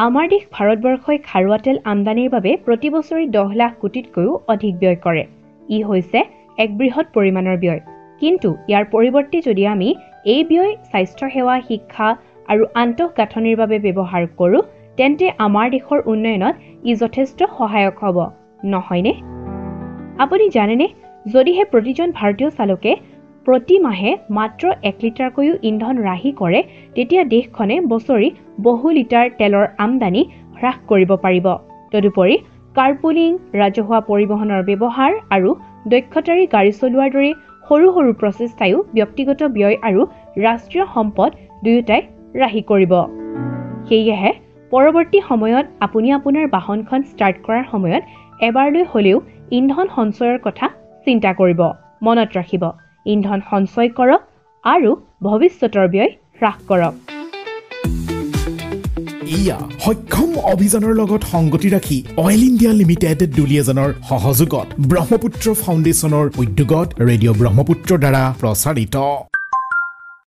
আমাৰ দেশ ভাৰতবৰ্ষই খাৰুৱা তেল আমদানিৰ বাবে প্ৰতি বছৰে 10 লাখ কোটিতকৈও অধিক ব্যয় কৰে। ই হৈছে এক বৃহৎ পৰিমাণৰ ব্যয়। কিন্তু ইয়াৰ পৰিৱৰ্তে যদি আমি এই ব্যয় স্বাস্থ্য সেৱা, শিক্ষা আৰু আন্তঃগাঁথনিৰ বাবে ব্যৱহাৰ কৰোঁ, তেন্তে আমাৰ দেশৰ উন্নয়নত ই যথেষ্ট সহায়ক হ'ব, নহয়নে? আপুনি জানেনে, যদিহে প্ৰতিজন ভাৰতীয় চালকে প্ৰতি মাহে মাত্ৰ 1 লিটাৰকৈও ইন্ধন ৰাহি কৰে, তেতিয়া দেশখনে বছৰি বহু লিটাৰ তেলৰ আমদানি হ্ৰাস কৰিব পাৰিব। তদুপৰি কাৰ্পুলিং, ৰাজহুৱা পৰিবহণৰ ব্যৱহাৰ আৰু দক্ষতাৰী গাড়ী চলোৱাৰ দৰে সৰু সৰু প্ৰচেষ্টায়ো ব্যক্তিগত ব্যয় আৰু ৰাষ্ট্ৰীয় সম্পদ দুয়োটাই ৰাহি কৰিব। সেয়েহে পৰৱৰ্তী সময়ত আপুনি আপোনাৰ বাহনখন ষ্টাৰ্ট কৰাৰ সময়ত এবাৰলৈ হ'লেও ইন্ধন সঞ্চয়ৰ কথা চিন্তা কৰিব। মনত ৰাখিব, ইন্ধন সঞ্চয় কৰক আৰু ভৱিষ্যতৰ ব্যয় হ্ৰাস কৰক। ইয়া সক্ষম অভিযানৰ লগত সংগতি ৰাখি অইল ইণ্ডিয়া লিমিটেড দুলিয়াজানৰ সহযোগত ব্ৰহ্মপুত্ৰ ফাউণ্ডেশ্যনৰ উদ্যোগত ৰেডিঅ' ব্ৰহ্মপুত্ৰৰ দ্বাৰা প্ৰচাৰিত